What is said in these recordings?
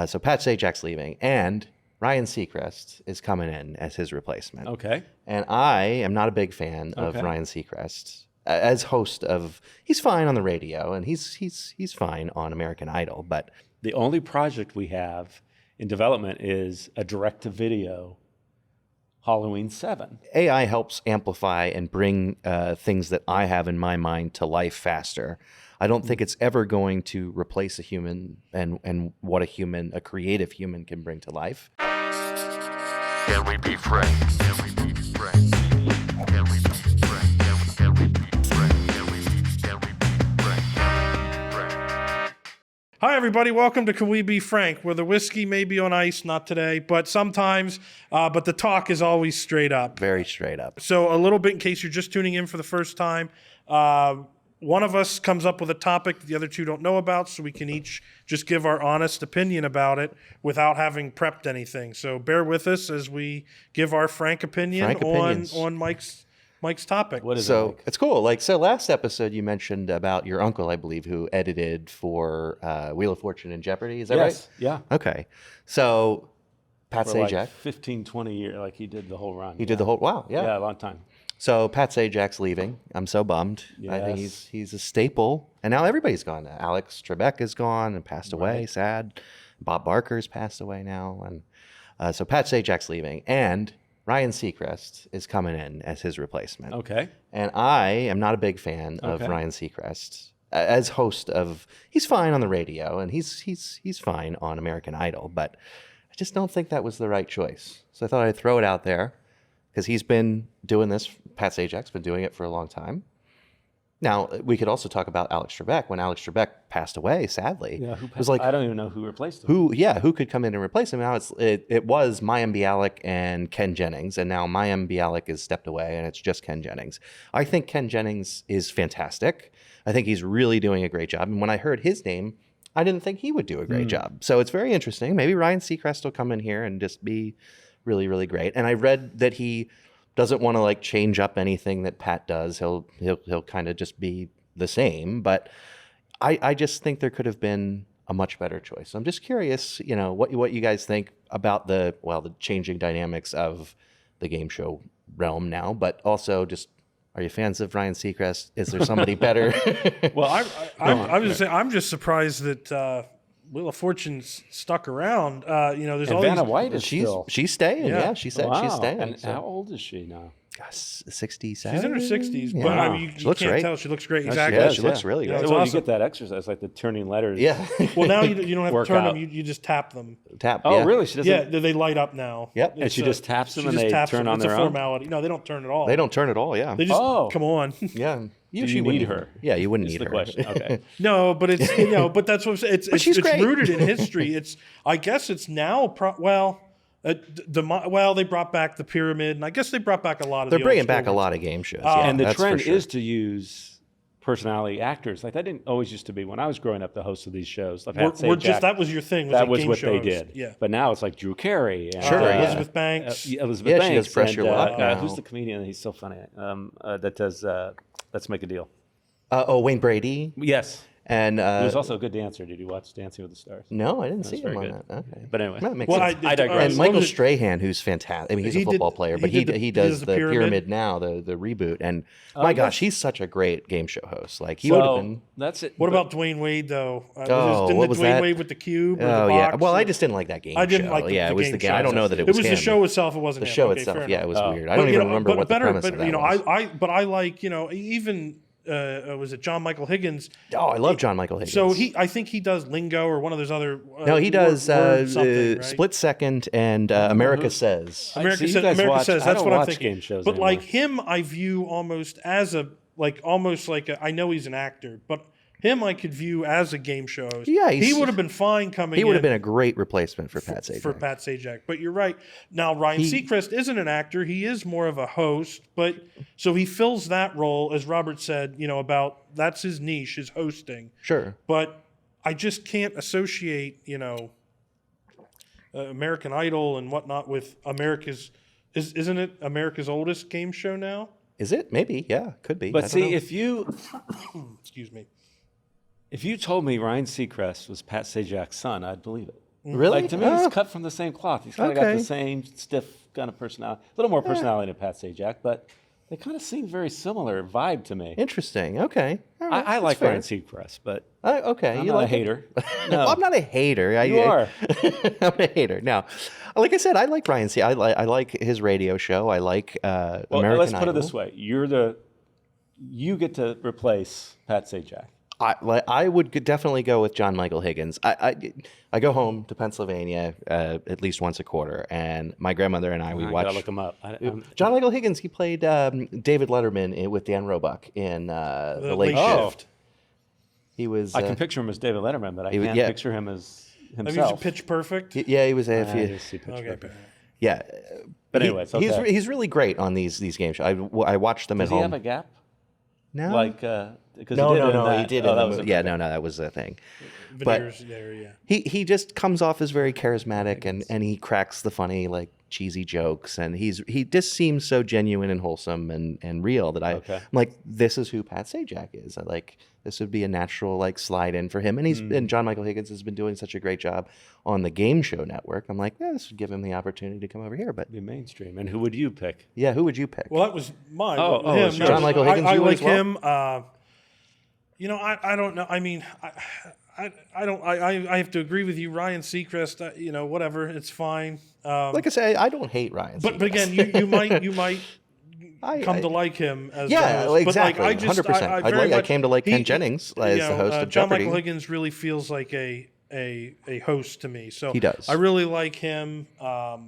So Pat Sajak's leaving, and Ryan Seacrest is coming in as his replacement. Okay. And I am not a big fan of Ryan Seacrest as host of. He's fine on the radio, and he's fine on American Idol, but The only project we have in development is a direct-to-video Halloween 7. AI helps amplify and bring things that I have in my mind to life faster. I don't think it's ever going to replace a human and what a creative human can bring to life. Can we be friends? Can we be friends? Can we be friends? Can we be friends? Can we be friends? Hi, everybody. Welcome to Can We Be Frank, where the whiskey may be on ice, not today, but sometimes, but the talk is always straight up. Very straight up. So a little bit in case you're just tuning in for the first time, one of us comes up with a topic that the other two don't know about, so we can each just give our honest opinion about it without having prepped anything. So bear with us as we give our frank opinion on Mike's topic. What is it? So it's cool. So last episode you mentioned about your uncle, I believe, who edited for Wheel of Fortune and Jeopardy. Is that right? Yeah. Okay. So Pat For Sajak. like 15, 20 years, he did the whole run. He did the whole. Wow. Yeah. Yeah, a long time. So Pat Sajak's leaving. I'm so bummed. I think Yes. he's a staple, and now everybody's gone. Alex Trebek is gone and passed away. Sad. Bob Barker's passed away now, and so Pat Sajak's leaving, and Ryan Seacrest is coming in as his replacement. Okay. And I am not a big fan of Ryan Seacrest as host of. He's fine on the radio, and he's fine on American Idol, but I just don't think that was the right choice. So I thought I'd throw it out there because he's been doing this. Pat Sajak's been doing it for a long time. Now we could also talk about Alex Trebek. When Alex Trebek passed away, sadly, Yeah, it was like I don't even know who replaced him. who could come in and replace him? Now it was Mayim Bialik and Ken Jennings, and now Mayim Bialik has stepped away, and it's just Ken Jennings. I think Ken Jennings is fantastic. I think he's really doing a great job. And when I heard his name, I didn't think he would do a great job. So it's very interesting. Maybe Ryan Seacrest will come in here and just be really, really great. And I read that he doesn't want to change up anything that Pat does. He'll kind of just be the same. But I just think there could have been a much better choice. So I'm just curious, what you guys think about the changing dynamics of the game show realm now, but also just, are you fans of Ryan Seacrest? Is there somebody better? Well, I'm just surprised that Wheel of Fortune's stuck around. There's And all Vanna these. White is still. She's staying. Yeah. Yeah, she said she's staying. And so. how old is she now? Gosh, 67. She's in her 60s, Yeah. but I mean, you She looks can't great. tell. She looks great. No, Exactly. Yeah, does, she looks really Yeah, great. it's Well, you awesome. get that exercise, like the turning letters. Yeah. Well, now you don't have to turn Workout. them. You just tap them. Tap. Oh, yeah. really? She doesn't. Yeah, they light up now. Yep. And she just taps them she and just they taps turn them. on It's their a own? formality. No, they don't turn at all. They don't turn at all. Yeah. They just Oh. come on. Yeah. you She wouldn't need her? Yeah, you wouldn't Is need the her. question. Okay. No, but it's but that's what I'm saying. It's she's great. rooted in history. I guess it's now. They brought back the pyramid, and I guess they brought back a lot of. They're the bringing old back a stories. lot of game shows. Yeah, And the that's for trend sure. is to use personality actors. Like that didn't always used to be when I was growing up. The host of these shows, like Pat Sajak, That was your thing. that was game what shows. they did. Yeah. But now it's like Drew Carey. And, Sure, yeah. Elizabeth Banks. Elizabeth Yeah, Banks. she does Press Your and, Luck now. who's the comedian? He's so funny. That does Let's Make a Deal. Wayne Brady. Yes. And He was also a good dancer. Did you watch Dancing with the Stars? no, I didn't see very him on good. that. Okay. But anyway. That makes Well, sense. I digress. And Michael Strahan, who's fantastic. I mean, he's He a football did- player, he but did he the does the pyramid now, the reboot. And my gosh, he's such a great game show host. Like he would have been. That's it. What But- about Dwayne Wade though? Oh, what was Dwayne that? Wade with the cube? Or Oh the yeah. box? Well, I just didn't like that game. I didn't show. like the, Yeah, the it was game the game. show. I don't know that it was him. the show itself. It wasn't The him. show Okay, itself. fair Yeah, enough. it was weird. I don't even remember what the premise of that was. But I like even was it John Michael Higgins? Oh, I love John Michael Higgins. So I think he does Lingo or one of those other. No, he does word something, right? Split Second and America Says. America So you says. guys America watch- says. I That's don't what I'm watch thinking. game shows but like anymore. him, I view almost as a I know he's an actor, but him I could view as a game show host. Yeah, he would have been fine coming. He would have in been a great replacement for Pat Sajak. for Pat Sajak. But you're right. Now Ryan Seacrest isn't an actor; he is more of a host. But so he fills that role, as Robert said. About that's his niche, his hosting. Sure. But I just can't associate, American Idol and whatnot with isn't it America's oldest game show now? Is it? Maybe. Yeah, could be. I But don't see, know. Excuse me. if you told me Ryan Seacrest was Pat Sajak's son, I'd believe it. Really? Like to me, Oh, he's cut from the same cloth. He's kind of got okay. the same stiff kind of personality, a little more personality than Pat Sajak, but they kind of seem very similar vibe to me. Interesting. Okay. All right. I That's like fair. Ryan Seacrest, but Okay. I'm you not like a hater. No, Well, I'm not a hater. you are. I'm a hater. No, like I said, I like Ryan C. I like his radio show. I like Well, American let's put Idol. it this way: you get to replace Pat Sajak. I would definitely go with John Michael Higgins. I go home to Pennsylvania at least once a quarter, and my grandmother and I I watch. gotta look him up. John Michael Higgins. He played David Letterman with Dan Roebuck in the Late Oh. Shift. He was. I can picture him as David Letterman, but I was- can't yeah. picture him as Have you himself. seen Pitch Perfect? Yeah, he was. I If you, just see Pitch Okay. Perfect. yeah, But he- anyways, okay. he's really great on these game shows. I watched them Does at he home. have a gap? No, Like because no, he did in no, that. he did. Oh, in that the was movie. a- Yeah, no, that was the thing. Veneers there, yeah. He just comes off as very charismatic and he cracks the funny like cheesy jokes and he just seems so genuine and wholesome and real that I'm like, this is who Pat Sajak is. I like this would be a natural like slide in for him. And and John Michael Higgins has been doing such a great job on the Game Show Network. I'm like, this would give him the opportunity to come over here. But Be mainstream. And who would you pick? yeah, who would you pick? Well, that was mine. Oh, him. it's yours. John Michael Higgins, I you like as well? him. I don't know. I mean, I don't. I have to agree with you, Ryan Seacrest. Whatever. It's fine. Like I say, I don't hate Ryan. But Seacrest. again, you might come to like him as the yeah, host. exactly, But, like, 100%. I very I much- came to like he- Ken Jennings as the host of John Jeopardy. Michael Higgins really feels like a host to me. So He does. I really like him. But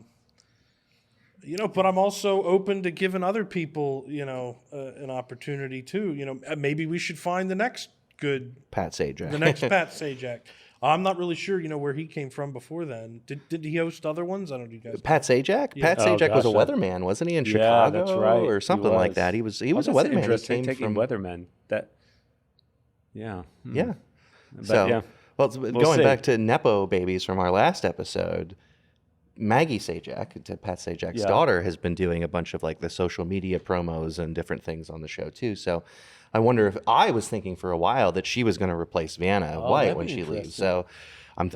I'm also open to giving other people, an opportunity too. Maybe we should find the next good, Pat Sajak. the next Pat Sajak. I'm not really sure, where he came from before then. Did he host other ones? I don't know. You guys. Pat Sajak? Pat Oh, Sajak was a gosh, weatherman, wasn't he, in Yeah, Chicago that's right. or He something like was. that? He was a That's weatherman. He Interesting. came Taking from weathermen. That. Yeah. yeah. But So, yeah. well, going see. back to Nepo babies from our last episode, Maggie Sajak, Pat Sajak's Yeah. daughter, has been doing a bunch of like the social media promos and different things on the show too. So I wonder if I was thinking for a while that she was going to replace Vanna White that'd when be she leaves. interesting. So we'll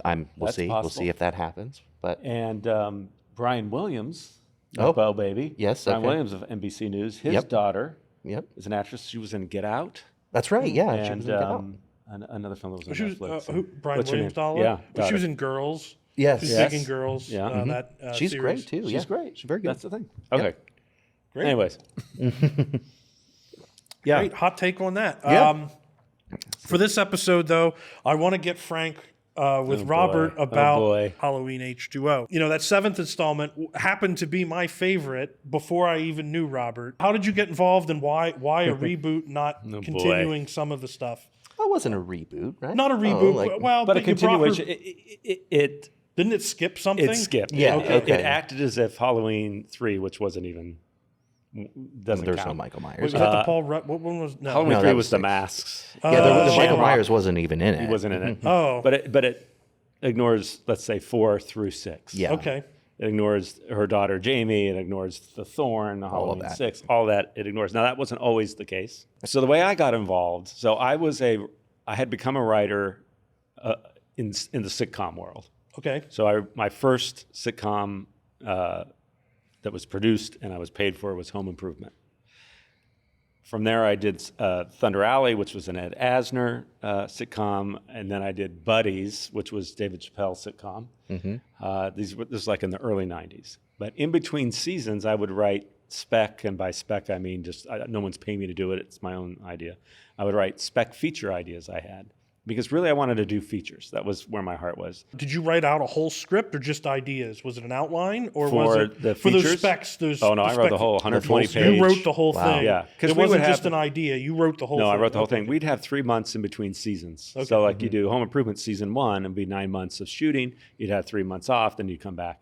That's see. We'll possible. see if that happens. But And Brian Williams, Oh. Nepo baby. Yes, Brian okay. Williams of NBC News. His Yep. daughter yep, is an actress. She was in Get Out. that's right. Yeah, she was And in Get Out. another film that was on She was Netflix. Brian What's her Williams' name? daughter. Yeah, She was daughter. in Girls. Yes. She's Yes. big in Girls. Yeah. That She's series. great too. She's yeah. great. She's very good. That's the thing. Okay. Great. Anyways. Yeah. Great hot take on that. Yeah. For this episode, though, I want to get frank with boy. Robert Oh, about boy. Halloween H20. That seventh installment happened to be my favorite before I even knew Robert. How did you get involved, and why a reboot, not boy. continuing some of the stuff? That wasn't a reboot, right? Not a Oh, reboot. like- Well, But a you brought her- continuation. It didn't it skip something? skipped. Yeah, It okay. acted as if Halloween 3, which wasn't even doesn't There's no count. Michael Myers. Was that the Paul Rudd? What one was? No. Halloween No, 3 that was was the 6. masks. Yeah, the Michael Shamrock. Myers wasn't even in it. He wasn't in it. Oh. But it ignores, let's say, 4 through 6. Yeah. Okay. It ignores her daughter Jamie. It ignores the Thorn, the Halloween that. 6, all that it ignores. Now that wasn't always the case. So the way I got involved, I had become a writer in the sitcom world. Okay. So my first sitcom that was produced and I was paid for was Home Improvement. From there, I did Thunder Alley, which was an Ed Asner sitcom, and then I did Buddies, which was David Chappelle's sitcom. This was like in the early 90s. But in between seasons, I would write spec, and by spec, I mean just no one's paying me to do it. It's my own idea. I would write spec feature ideas I had. Because really, I wanted to do features. That was where my heart was. Did you write out a whole script or just ideas? Was it an outline or For was it the for those features? specs? Oh no, I wrote the whole 120 full page. You wrote the whole Wow. thing. Yeah, 'cause it we would wasn't have- just an idea. You wrote the whole. No, thing. I wrote the whole Okay. thing. We'd have 3 months in between seasons. So like you do Home Improvement season 1 and be 9 months of shooting. You'd have 3 months off, then you'd come back.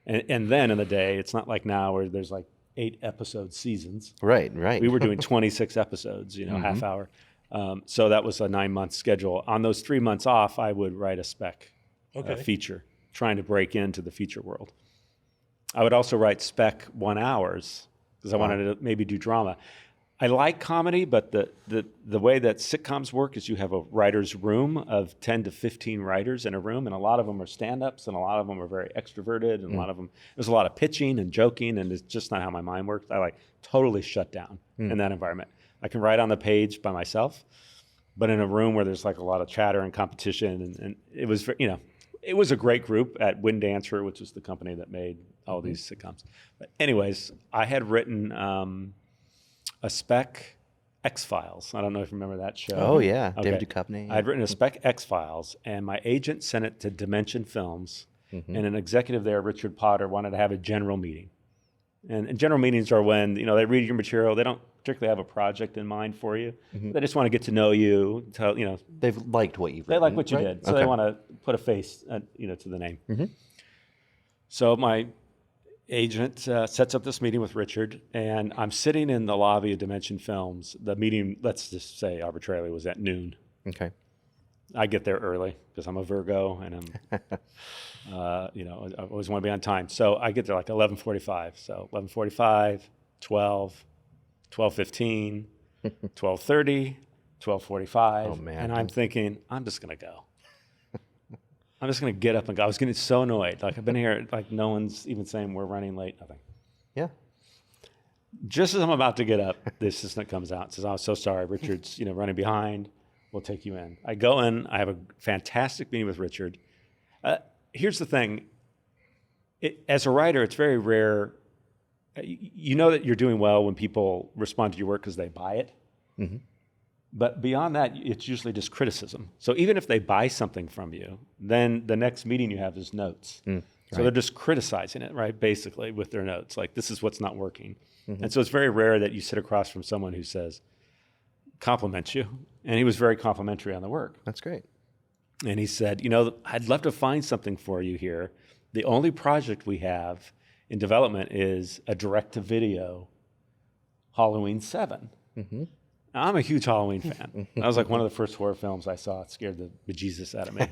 And then in the day, it's not like now where there's like 8 episode seasons. Right. We were doing 26 episodes, half hour. So that was a 9-month schedule. On those 3 months off, I would write a spec feature, trying to break into the feature world. I would also write spec 1 hours because I wanted to maybe do drama. I like comedy, but the way that sitcoms work is you have a writer's room of 10 to 15 writers in a room, and a lot of them are stand-ups, and a lot of them are very extroverted, and a lot of them, there's a lot of pitching and joking, and it's just not how my mind works. I totally shut down in that environment. I can write on the page by myself, but in a room where there's a lot of chatter and competition, and it was, it was a great group at Wind Dancer, which was the company that made all these sitcoms. But anyways, I had written a spec X-Files. I don't know if you remember that show. Oh, yeah. Okay. David Duchovny. I'd written a spec X-Files, and my agent sent it to Dimension Films, and an executive there, Richard Potter, wanted to have a general meeting. And general meetings are when, they read your material. They don't particularly have a project in mind for you. They just want to get to know you. They've liked what you've They written. like what you right? did, so they want to put a face, to the name. So my agent sets up this meeting with Richard, and I'm sitting in the lobby of Dimension Films. The meeting, let's just say arbitrarily, was at noon. Okay. I get there early because I'm a Virgo, and I'm, I always want to be on time. So I get there 11:45. So 11:45, 12, 12:15, 12:30, 12:45. Oh, man. And I'm thinking, I'm just going to go. I'm just going to get up and go. I was getting so annoyed. I've been here, no one's even saying we're running late, nothing. Yeah. Just as I'm about to get up, the assistant comes out and says, "I'm so sorry, Richard's, running behind. We'll take you in." I go in. I have a fantastic meeting with Richard. Here's the thing. As a writer, it's very rare. You know that you're doing well when people respond to your work because they buy it. But beyond that, it's usually just criticism. So even if they buy something from you, then the next meeting you have is notes. So they're just criticizing it, right? Basically with their notes, this is what's not working. And so it's very rare that you sit across from someone who compliments you. And he was very complimentary on the work. That's great. And he said, I'd love to find something for you here. The only project we have in development is a direct-to-video Halloween 7. Now, I'm a huge Halloween fan. That was one of the first horror films I saw. It scared the bejesus out of me.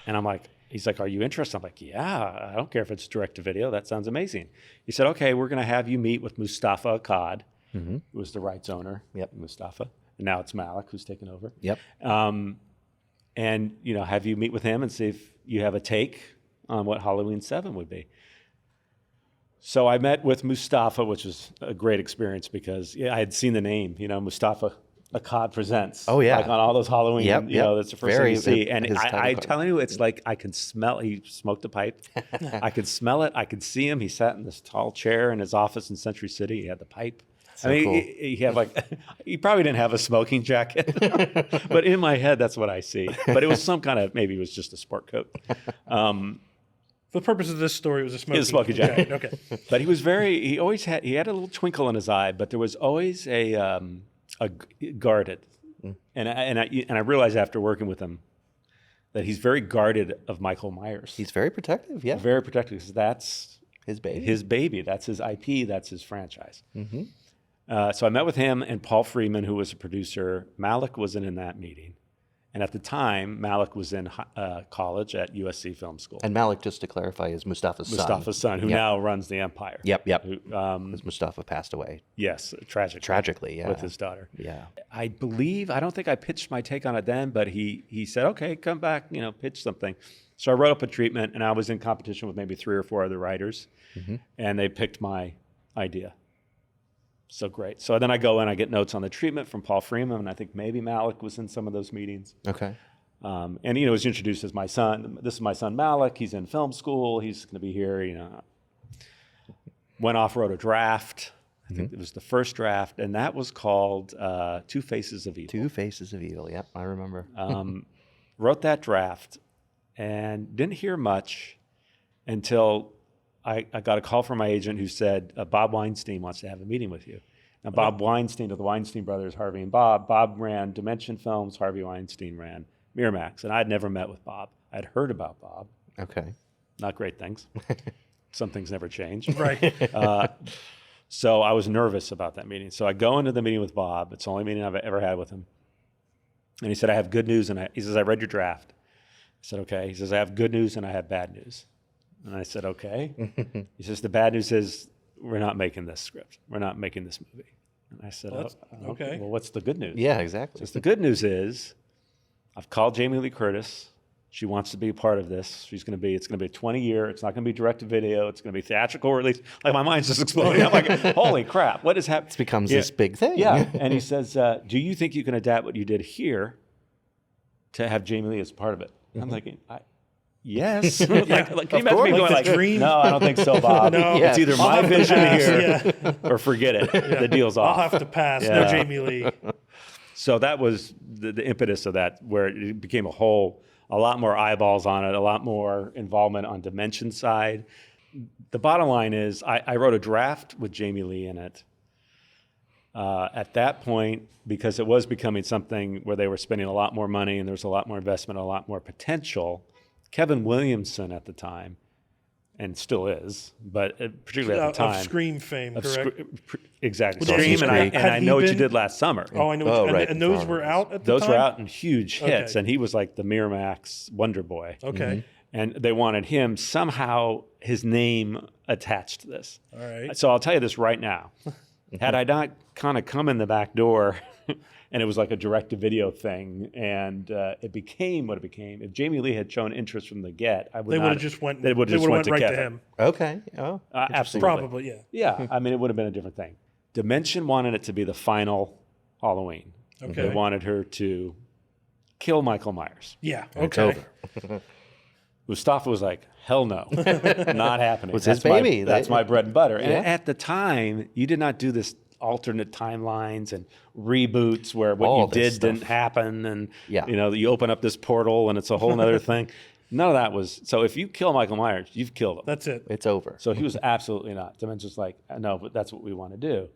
And he's like, "Are you interested?" I'm like, "Yeah, I don't care if it's direct-to-video. That sounds amazing." He said, "Okay, we're going to have you meet with Moustapha Akkad, who was the rights owner, Moustapha. And now it's Malik who's taken over. Yep. And, have you meet with him and see if you have a take on what Halloween 7 would be." So I met with Moustapha, which was a great experience because I had seen the name, Moustapha Akkad Presents. Oh, yeah. On all those Halloween, that's the first thing you see. And I'm telling you, it's I can smell, he smoked a pipe. I could smell it. I could see him. He sat in this tall chair in his office in Century City. He had the pipe. So cool. he had he probably didn't have a smoking jacket, but in my head, that's what I see. But it was some kind of, maybe it was just a sport coat. For the purpose of this story, it was a smoking jacket. Okay. But he always had a little twinkle in his eye, but there was always a guarded. And I realized after working with him that he's very guarded of Michael Myers. He's very protective, yeah. Very protective because that's His baby. His baby. That's his IP. That's his franchise. So I met with him and Paul Freeman, who was a producer. Malik wasn't in that meeting. And at the time, Malik was in college at USC Film School. And Malik, just to clarify, is Mustafa's son. Mustafa's son, who now runs the Empire. Yep. Who, Because Mustafa passed away. yes, tragically. Yeah. With his daughter. Yeah. I don't think I pitched my take on it then, but he said, "Okay, come back, pitch something." So I wrote up a treatment, and I was in competition with maybe 3 or 4 other writers, and they picked my idea. So great. So then I go in, I get notes on the treatment from Paul Freeman, and I think maybe Malik was in some of those meetings. Okay. And was introduced as my son. This is my son Malik. He's in film school. He's going to be here. Went off, wrote a draft. I think it was the first draft, and that was called Two Faces of Evil. Two Faces of Evil. Yep, I remember. Wrote that draft, and didn't hear much until I got a call from my agent who said, Bob Weinstein wants to have a meeting with you. Now, Bob Weinstein of the Weinstein brothers, Harvey and Bob. Bob ran Dimension Films. Harvey Weinstein ran Miramax. And I'd never met with Bob. I'd heard about Bob. Okay. Not great things. Some things never change. Right. So I was nervous about that meeting. So I go into the meeting with Bob. It's the only meeting I've ever had with him. And he said, "I have good news." And he says, "I read your draft." I said, "Okay." He says, "I have good news and I have bad news." And I said, "Okay." He says, "The bad news is we're not making this script. We're not making this movie." And I said, Well, oh, okay. well, what's the good news? Yeah, exactly. Because the good news is I've called Jamie Lee Curtis. She wants to be a part of this. It's going to be a 20-year. It's not going to be direct to video. It's going to be theatrical release. Like, my mind's just exploding. I'm like, holy crap, what is happening? It becomes this big thing. Yeah. And he says, do you think you can adapt what you did here to have Jamie Lee as part of it? I'm thinking, yes. Like, can you imagine me going like, dream. no, I don't think so, Bob. No. It's either I'll my have to vision pass. here or forget it. The deal's off. I'll have to pass. Yeah. No Jamie Lee. So that was the impetus of that, where it became a lot more eyeballs on it, a lot more involvement on Dimension side. The bottom line is I wrote a draft with Jamie Lee in it. At that point, because it was becoming something where they were spending a lot more money and there was a lot more investment, a lot more potential, Kevin Williamson at the time, and still is, but particularly at the time. Of Scream fame, correct? Exactly. Well, Scream, and I had he Know What You been- Did Last Summer. Oh, I know. Oh, and, right. and those were out at the Those time? were out in huge hits, Okay. and he was like the Miramax Wonder Boy. Okay. And they wanted him, somehow his name attached to this. All right. So I'll tell you this right now. Had I not kind of come in the back door and it was like a direct-to-video thing, and it became what it became, if Jamie Lee had shown interest from the get, I would They not. would have just went. They would have just went right Kevin. to him. Okay. Oh, Absolutely. Probably, yeah. Yeah, I mean, it would have been a different thing. Dimension wanted it to be the final Halloween. Okay. They wanted her to kill Michael Myers. Yeah. it's Okay. over. Moustapha was like, hell no, not happening. Was his That's my- baby. That's my bread and butter. And Yeah. at the time, you did not do this alternate timelines and reboots where what All you this did didn't stuff. happen, and Yeah. you open up this portal and it's a whole other thing. None of that was. So if you kill Michael Myers, you've killed him. That's it. It's over. So he was absolutely not. Dimension's like, no, but that's what we want to do.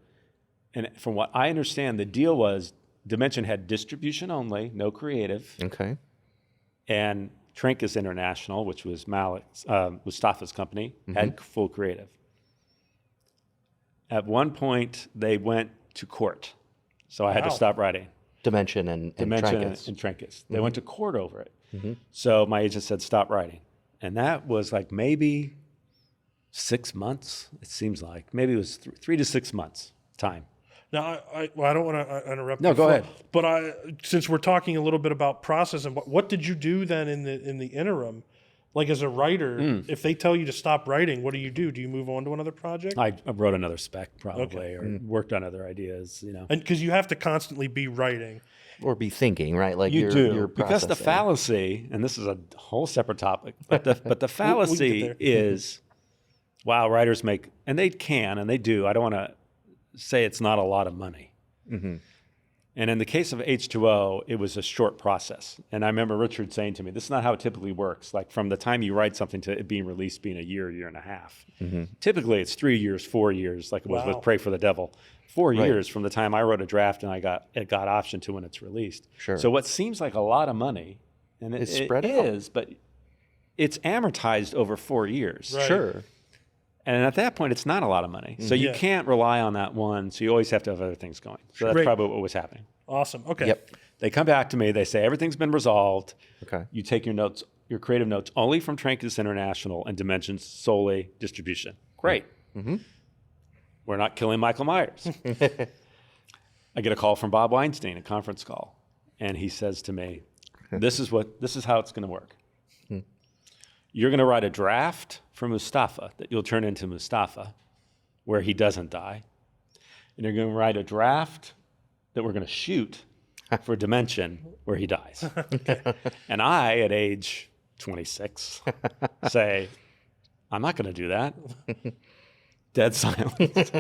And from what I understand, the deal was Dimension had distribution only, no creative, Okay. and Trancas International, which was Moustapha's company, had full creative. At one point, they went to court, so I had to Wow. stop writing. Dimension and Dimension Trancas. and Trancas. They went to court over it. So my agent said, stop writing. And that was like maybe 6 months, it seems like. Maybe it was 3 to 6 months time. Now, I don't want to interrupt. No, you go ahead. But since we're talking a little bit about process, and what did you do then in the interim? Like as a writer, if they tell you to stop writing, what do you do? Do you move on to another project? I wrote another spec probably, Okay. or worked on other ideas, And because you have to constantly be writing. Or be thinking, right? Like You you're, do, you're because the processing. fallacy, and this is a whole separate topic, but the fallacy there. is, wow, writers make, and they can, and they do. I don't want to say it's not a lot of money. And in the case of H2O, it was a short process. And I remember Richard saying to me, this is not how it typically works. Like from the time you write something to it being released being a year and a half. Typically it's 3 years, 4 years, like it was Wow. with Pray for the Devil. 4 years from the time I wrote a draft and it got optioned to when it's released. Sure. So what seems like a lot of money, and It's it spread out. is, but it's amortized over 4 years. Right. Sure. And at that point, it's not a lot of money. So you Yeah. can't rely on that one. So you always have to have other things going. So that's Great. probably what was happening. Awesome. Okay. Yep. They come back to me. They say everything's been resolved. Okay. You take your notes, your creative notes, only from Trancas International and Dimensions solely distribution. Great. We're not killing Michael Myers. I get a call from Bob Weinstein, a conference call, and he says to me, "This is how it's going to work. You're going to write a draft for Moustapha that you'll turn into Moustapha, where he doesn't die, and you're going to write a draft that we're going to shoot for Dimension where he dies." And I, at age 26, say, "I'm not going to do that." Dead silence.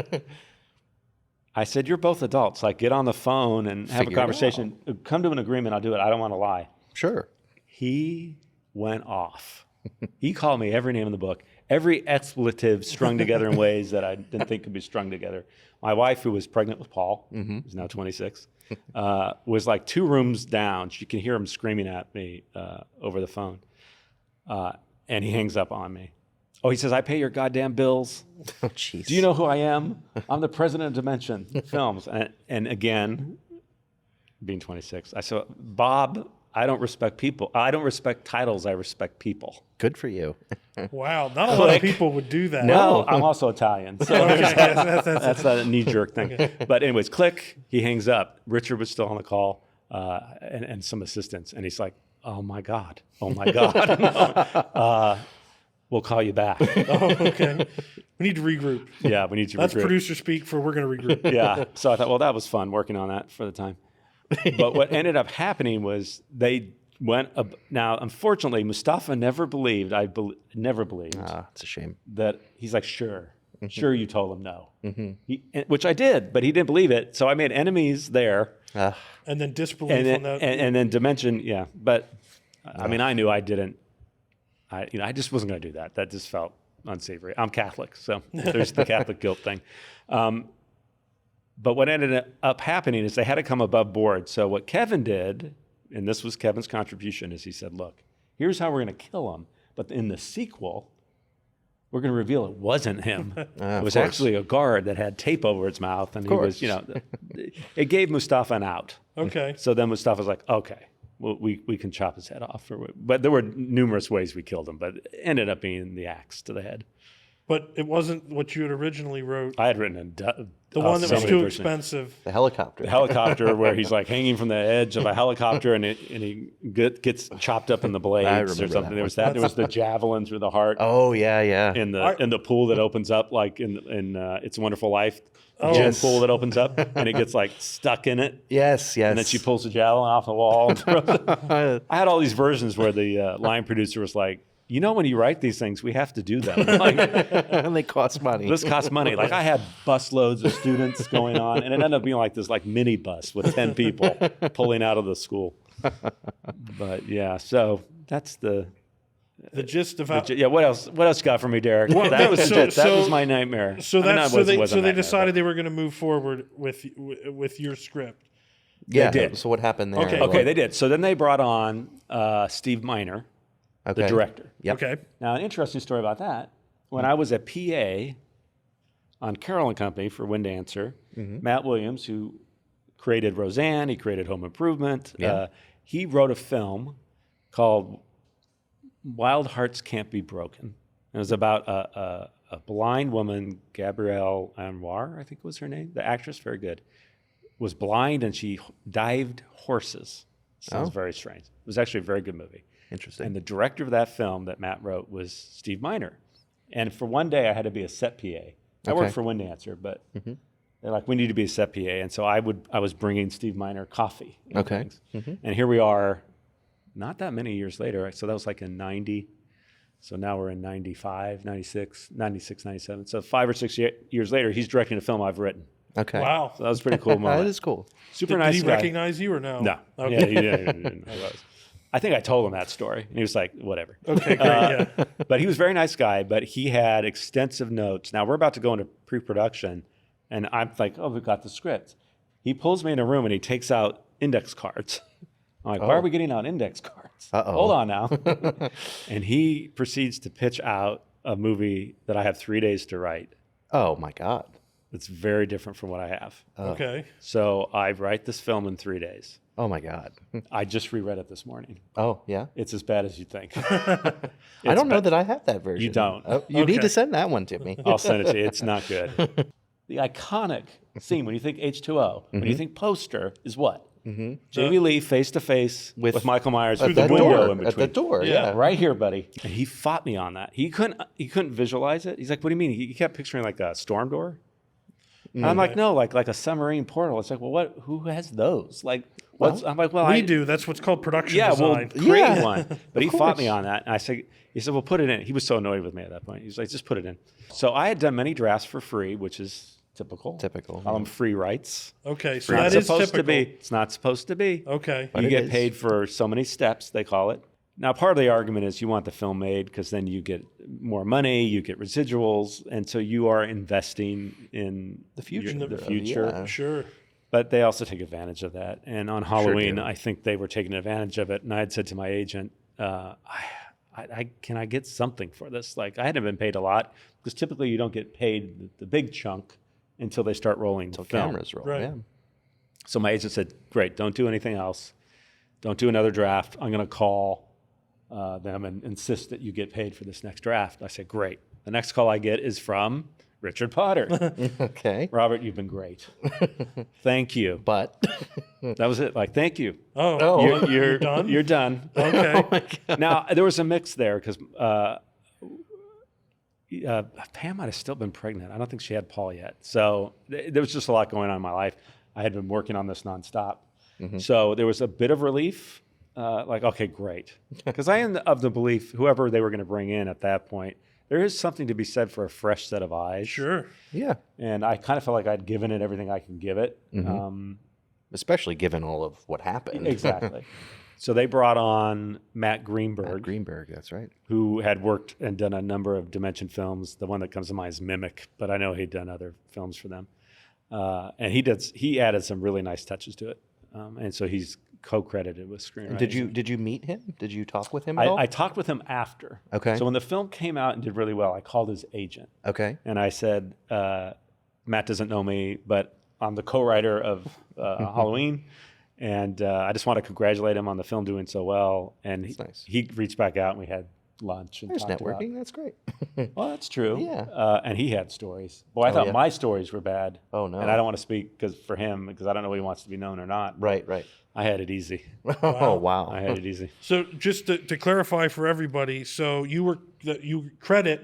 I said, "You're both adults. Like, get on the phone and have Figure it a conversation. Come to an agreement. I'll do it. I don't want to lie." Sure. He went off. He called me every name in the book, every expletive strung together in ways that I didn't think could be strung together. My wife, who was pregnant with Paul, who's now 26, was like 2 rooms down. She can hear him screaming at me over the phone. And he hangs up on me. Oh, he says, "I pay your goddamn bills. Oh, jeez. Do you know who I am? I'm the president of Dimension Films." And again, being 26, I said, "Bob, I don't respect people. I don't respect titles. I respect people. Good for you. Wow, not a lot of people would do that. Well, I'm also Italian, so Okay, yes, that's a knee-jerk thing. But anyways, click. He hangs up. Richard was still on the call, and some assistants, and he's like, "Oh my God, oh my God." We'll call you back. Oh, okay. We need to regroup. Yeah, we need to That's regroup. producer speak for we're going to regroup. Yeah. So I thought, well, that was fun working on that for the time. But what ended up happening was they went. Now, unfortunately, Moustapha never believed. Never believed It's a shame. that he's like, sure, you told him no, which I did, but he didn't believe it. So I made enemies there, And then disbelief and then, on that. and then Dimension, yeah. But I mean, I knew I didn't. I just wasn't going to do that. That just felt unsavory. I'm Catholic, so there's the Catholic guilt thing. But what ended up happening is they had to come above board. So what Kevin did, and this was Kevin's contribution, is he said, look, here's how we're going to kill him. But in the sequel, we're going to reveal it wasn't him. It was actually a guard that had tape over its mouth. And he was, it gave Moustapha an out. Okay. So then Mustafa's like, okay, well, we can chop his head off. But there were numerous ways we killed him, but it ended up being the axe to the head. But it wasn't what you had originally wrote. I had written The one that was too expensive. The helicopter. The helicopter where he's like hanging from the edge of a helicopter and he gets chopped up in the blades or remember something. that There was that. There was the javelin through the heart Oh yeah. in the pool that opens up like in It's a Wonderful Life. The gym Yes. pool that opens up and it gets like stuck in it. Yes. And then she pulls the javelin off the wall. And throws it. I had all these versions where the line producer was like, you know, when you write these things, we have to do them. Like, and they cost money. this costs money. Like I had bus loads of students going on, and it ended up being like this like mini bus with 10 people pulling out of the school. But yeah, so that's the gist of how. yeah. What else? What else you got for me, Derek? That was my nightmare. So I mean, that's it wasn't they a nightmare, decided they were going to move forward with your script. yeah. they did. So what happened there? Okay. Okay, they did. So then they brought on Steve Miner, the director. Yep. Okay. Now, an interesting story about that. When I was a PA on Carroll and Company for Wind Dancer, Matt Williams, who created Roseanne, he created Home Improvement. Yeah. He wrote a film called Wild Hearts Can't Be Broken. It was about a blind woman, Gabrielle Anwar, I think was her name. The actress, very good, was blind and she dived horses. Sounds very strange. It was actually a very good movie. Interesting. And the director of that film that Matt wrote was Steve Miner. And for one day, I had to be a set PA. I worked for Wind Dancer, but they're like, we need to be a set PA. And so I was bringing Steve Miner coffee. And things. And here we are, not that many years later. So that was like in 90. So now we're in 95, 96, 97. So 5 or 6 years later, he's directing a film I've written. Okay. Wow. So that was a pretty cool moment. That is cool. Super Did nice he guy. recognize you or no? No. Okay. Yeah, he didn't know who I was. I think I told him that story, and he was like, whatever. Okay, great. Yeah. But he was a very nice guy, but he had extensive notes. Now, we're about to go into pre-production, and I'm like, oh, we've got the script. He pulls me in a room, and he takes out index cards. I'm like, why are we getting out index cards? Hold on now. And he proceeds to pitch out a movie that I have 3 days to write. Oh my God. It's very different from what I have. Okay. So I write this film in 3 days. Oh my God. I just reread it this morning. Oh yeah. It's as bad as you think. I don't know that I have that version. You don't. Oh, you need Okay. to send that one to me. I'll send it to you. It's not good. The iconic scene when you think H2O, when you think poster, is what? Jamie Lee face to face with Michael Myers with the At window door. in between. At the door. Yeah. Yeah. Right here, buddy. And he fought me on that. He couldn't visualize it. He's like, what do you mean? He kept picturing like a storm door. And I'm like, no, like a submarine portal. It's like, well, who has those? Like, I'm like, well, We do. That's what's called production Yeah, well, design. create Yeah, one. But he fought me on that. And he said, well, put it in. He was so annoyed with me at that point. He was like, just put it in. So I had done many drafts for free, which is typical. Typical, Call them free rights. Okay, so It's not that is supposed typical. to be. It's not supposed to be. Okay. You it get is. paid for so many steps, they call it. Now, part of the argument is you want the film made because then you get more money, you get residuals, and so you are investing in the future. The future. Yeah. Sure. But they also take advantage of that. And on Halloween, do. I think they were taking advantage of it. And I had said to my agent, can I get something for this? Like, I hadn't been paid a lot because typically you don't get paid the big chunk until they start rolling film. Cameras roll. Right. Yeah. So my agent said, great, don't do anything else. don't do another draft. I'm going to call them and insist that you get paid for this next draft. I said, great. The next call I get is from Richard Potter. Okay. Robert, you've been great. Thank you. But That was it. Like, thank you. Oh, You're done? You're done. Okay. Now, there was a mix there because Pam might have still been pregnant. I don't think she had Paul yet. So there was just a lot going on in my life. I had been working on this nonstop. So there was a bit of relief. Like, okay, great. Because I am of the belief, whoever they were going to bring in at that point, there is something to be said for a fresh set of eyes. Sure. yeah, And I kind of felt like I'd given it everything I can give it. especially given all of what happened. Exactly. So they brought on Matt Greenberg, Greenberg, that's right. who had worked and done a number of Dimension films. The one that comes to mind is Mimic, but I know he'd done other films for them. And he added some really nice touches to it. And so he's co-credited with screenwriting. Did you meet him? Did you talk with him at all? I talked with him after. Okay. So when the film came out and did really well, I called his agent. Okay. And I said, Matt doesn't know me, but I'm the co-writer of Halloween. And I just want to congratulate him on the film doing so well. And nice. he reached back out and we had lunch. And There's talked networking. about- That's great. Well, that's true. Yeah. And he had stories. Boy, I thought yeah. my stories were bad. Oh, no. And I don't want to speak for him because I don't know if he wants to be known or not. Right. Right. I had it easy. Oh wow. I had it easy. So just to clarify for everybody, so your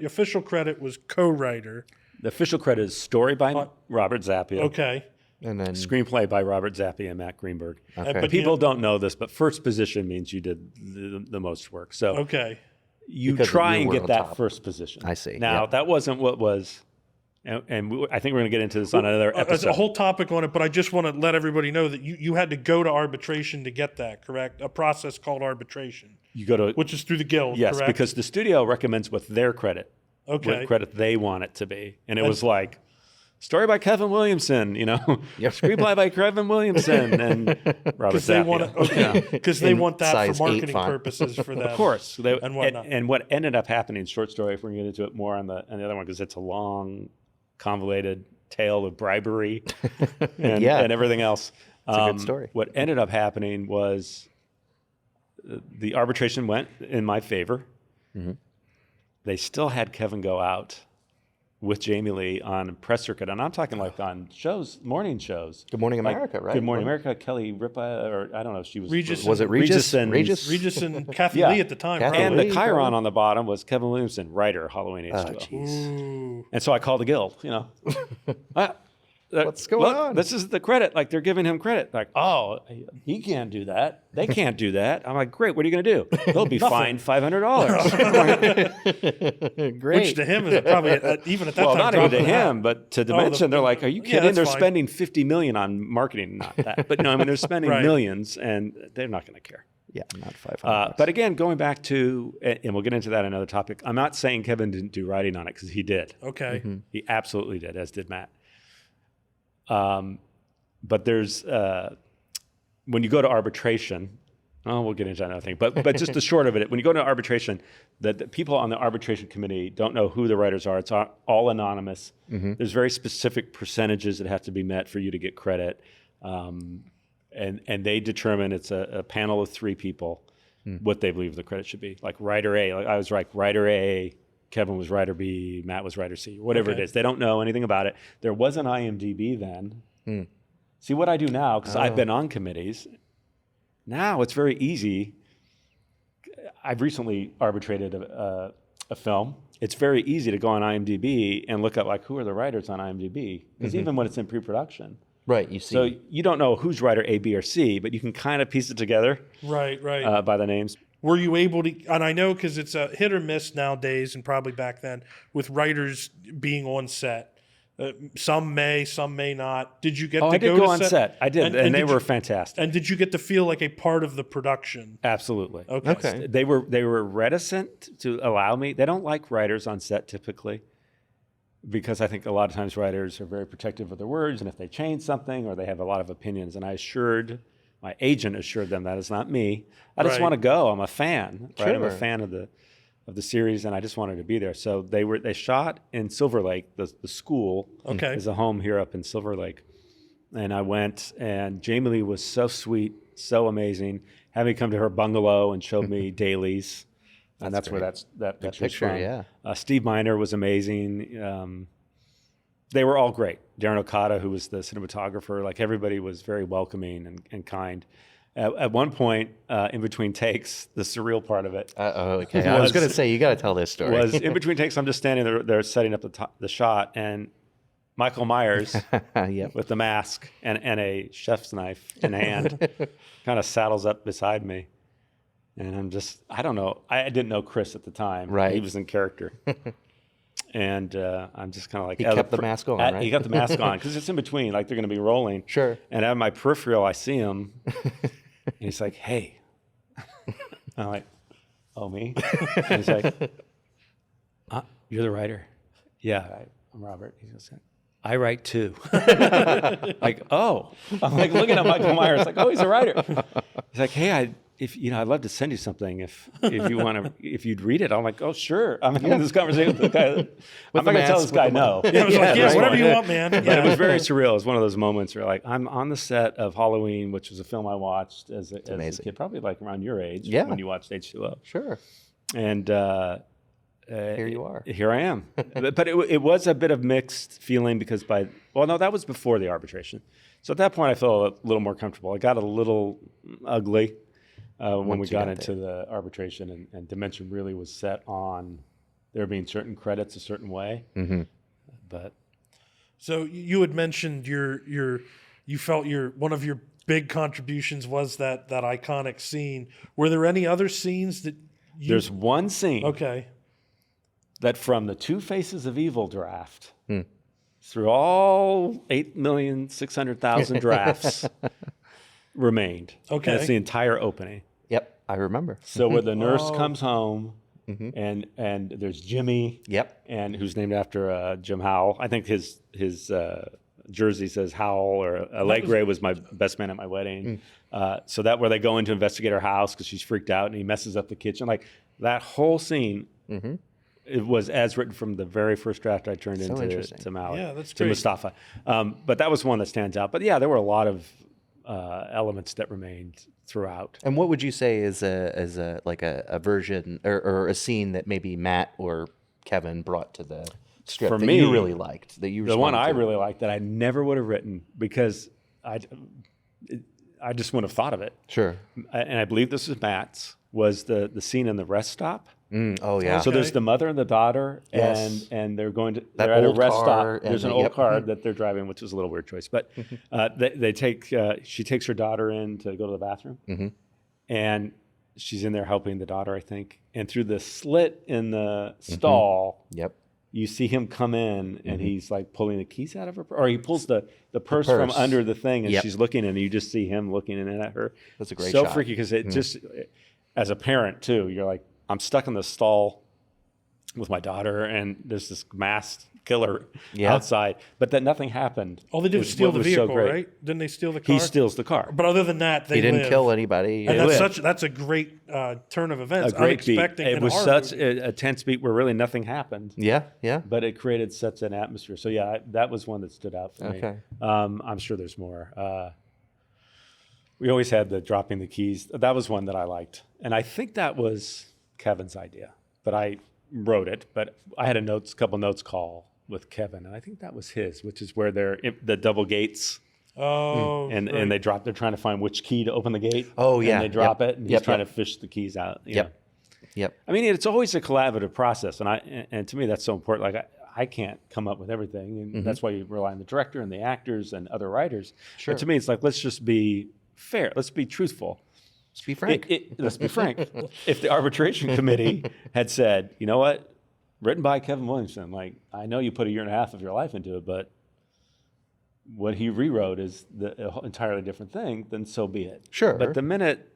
official credit was co-writer. The official credit is story by Robert Zappia. Okay. And then Screenplay by Robert Zappia and Matt Greenberg. Okay. But People don't know this, but first position means you did the most work. So Okay. you Because try you and were get on that top. first position. I see, Now, yep. that wasn't what was, and I think we're going to get into this on another There's episode. a whole topic on it, but I just want to let everybody know that you had to go to arbitration to get that, correct? A process called arbitration, You go to, which is through the guild, yes, correct? because the studio recommends what their credit, Okay. what credit they want it to be. And it was like, story by Kevin Williamson, screenplay by Kevin Williamson and Robert Because they Zappia. want they In want that size for 8 marketing font. purposes for them. Of course. And whatnot. And what ended up happening, short story, if we're going to get into it more on the other one, because it's a long, convoluted tale of bribery and, Yeah. and everything else. It's a good story. What ended up happening was the arbitration went in my favor. Mm-hmm. They still had Kevin go out with Jamie Lee on press circuit, and I'm talking like on shows, morning shows. Good Morning Like America, right? Good Morning America, Kelly Ripa, or I don't know if she was. Regis- Was it Regis? and- Regis? and Kathy Yeah. Lee at the time, Kathy probably. And the Lee, Chiron probably. on the bottom was Kevin Williamson, writer, Halloween Oh, H20. jeez. Ooh. And so I called the guild, What's going on? This is the credit. Like, they're giving him credit. Like, oh, he can't do that. They can't do that. I'm like, great, what are you going to do? He'll be fined $500. Great. Which to him is probably even at that Well, time. not even to probably him, but to Dimension, they're like, are you yeah, kidding? that's They're fine. spending $50 million on marketing. Not that. But no, I mean, they're spending Right. millions, and they're not going to care. Yeah, not 500. But again, going back to, and we'll get into that in another topic, I'm not saying Kevin didn't do writing on it, because he did. Okay. He absolutely did, as did Matt. But there's, when you go to arbitration, we'll get into another thing, but just the short of it, when you go to arbitration, the people on the arbitration committee don't know who the writers are. It's all anonymous. There's very specific percentages that have to be met for you to get credit. And they determine, it's a panel of 3 people, what they believe the credit should be. Like writer A, like I was like writer A, Kevin was writer B, Matt was writer C, whatever Okay. it is. They don't know anything about it. There was an IMDb then. See what I do now, because I've been on committees. Now it's very easy. I've recently arbitrated a film. It's very easy to go on IMDb and look up like who are the writers on IMDb, because even when it's in pre-production. right, you see. So you don't know who's writer A, B, or C, but you can kind of piece it together Right. by the names. Were you able to, and I know because it's a hit or miss nowadays and probably back then with writers being on set. Some may not. Did you get to I did go go to on set. I did, and they did were you- fantastic. And did you get to feel like a part of the production? Absolutely. Okay. They were reticent to allow me. They don't like writers on set typically, because I think a lot of times writers are very protective of their words, and if they change something or they have a lot of opinions, and my agent assured them that is not me. I just Right. want to go. I'm a fan. Right? I'm a Sure. fan of the series, and I just wanted to be there. So they shot in Silver Lake. The school Okay. is a home here up in Silver Lake, and I went. And Jamie Lee was so sweet, so amazing. Had me come to her bungalow and showed me dailies. And that's where that picture's picture, from. yeah. Steve Miner was amazing. They were all great. Darren Okada, who was the cinematographer, like everybody was very welcoming and kind. At one point, in between takes, the surreal part of it. Okay. I was going to say, you got to tell this story. Was in between takes, I'm just standing there setting up the shot, and Michael Myers Yep. with the mask and a chef's knife in hand kind of saddles up beside me. And I'm just, I don't know. I didn't know Chris at the time. Right. He was in character. And I'm just kind of like... He kept the mask on, right? He got the mask on because it's in between, like they're going to be rolling. Sure. And at my peripheral, I see him. And he's like, hey. I'm like, oh, me? And he's like, you're the writer? Yeah, I'm Robert. He goes, I write too. Like, oh. I'm like looking at Michael Myers, like, oh, he's a writer. He's like, hey, I'd love to send you something if you want to, if you'd read it. I'm like, oh, sure. I'm having this conversation with the guy. I'm not going to tell this guy no. Yeah, I was like, yeah, whatever you want, man. But it was very surreal. It was one of those moments where, like, I'm on the set of Halloween, which was a film I watched as a kid, probably like around your age when you watched H20. Sure. And here you are. Here I am. But it was a bit of mixed feeling because that was before the arbitration. So at that point, I felt a little more comfortable. It got a little ugly when we got into the arbitration, and Dimension really was set on there being certain credits a certain way. Mm-hmm. But so you had mentioned you felt one of your big contributions was that iconic scene. Were there any other scenes that there's one scene that from the Two Faces of Evil draft through all 8,600,000 drafts remained. Okay. And it's the entire opening. Yep, I remember. So where the nurse comes home and there's Jimmy. Yep. And who's named after Jim Howell. I think his jersey says Howell, or Allegre was my best man at my wedding. So that where they go in to investigate her house because she's freaked out and he messes up the kitchen. Like that whole scene, it was as written from the very first draft I turned to Malik. Yeah, that's to great. Mustafa. But that was one that stands out. But yeah, there were a lot of elements that remained throughout. And what would you say is a version or a scene that maybe Matt or Kevin brought to the script For that me, you really liked? That you the one I responded to? really liked that I never would have written because I just wouldn't have thought of it. Sure. And I believe this is Matt's, was the scene in the rest stop. Oh yeah. So there's the mother and the daughter, Yes. and they're going to That they're at a old rest car, stop. There's and an old car that they're driving, which is a little weird choice. But they take she takes her daughter in to go to the bathroom, and she's in there helping the daughter, I think. And through the slit in the stall, Yep. you see him come in, and he's like pulling the keys out of her, or he pulls the purse from purse. under the thing, and Yep. she's looking, and you just see him looking in at her. That's a great so shot. freaky because it just, as a parent too, you're like, I'm stuck in the stall with my daughter, and there's this masked killer outside, but that nothing happened. All they did was is steal what the was so vehicle, great. right? Didn't they steal the car? He steals the car. But other than that, they He didn't live. kill anybody. And that's a great turn of events. A great beat. Unexpected It in was a such horror movie. a tense beat where really nothing happened. Yeah. But it created such an atmosphere. So yeah, that was one that stood out for me. Okay. I'm sure there's more. We always had the dropping the keys. That was one that I liked, and I think that was Kevin's idea. But I wrote it. But I had a couple notes call with Kevin, and I think that was his, which is where they're the double gates. Oh, And right. and they're trying to find which key to open the gate. Oh, yeah. And they drop Yep. it, and he's Yep, trying yep. to fish the keys out. you Yep. know. Yep. I mean, it's always a collaborative process, and to me that's so important. Like I can't come up with everything, and that's why you rely on the director and the actors and other writers. Sure. But to me, it's like, let's just be fair. Let's be truthful. Let's be frank. Let's be frank. If the arbitration committee had said, you know what, written by Kevin Williamson, like, I know you put 1.5 years of your life into it, but what he rewrote is an entirely different thing, then so be it. Sure. But the minute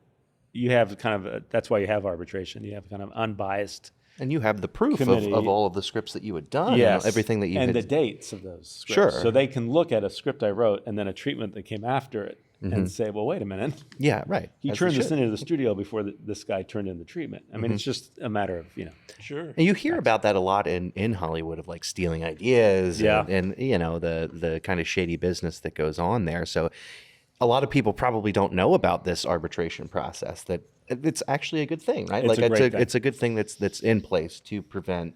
you have kind of that's why you have arbitration. You have kind of unbiased. And you have the proof Committee. of all of the scripts that you had done. Yes. And everything that you and had. the dates of those scripts. Sure. So they can look at a script I wrote and then a treatment that came after it and say, well, wait a minute. Yeah, right. He As turned they this should. into the studio before this guy turned in the treatment. I mean, it's just a matter of, Sure. And you hear about that a lot in Hollywood of like stealing ideas Yeah. and you know the kind of shady business that goes on there. So a lot of people probably don't know about this arbitration process, that it's actually a good thing, right? It's a great thing. It's a good thing that's in place to prevent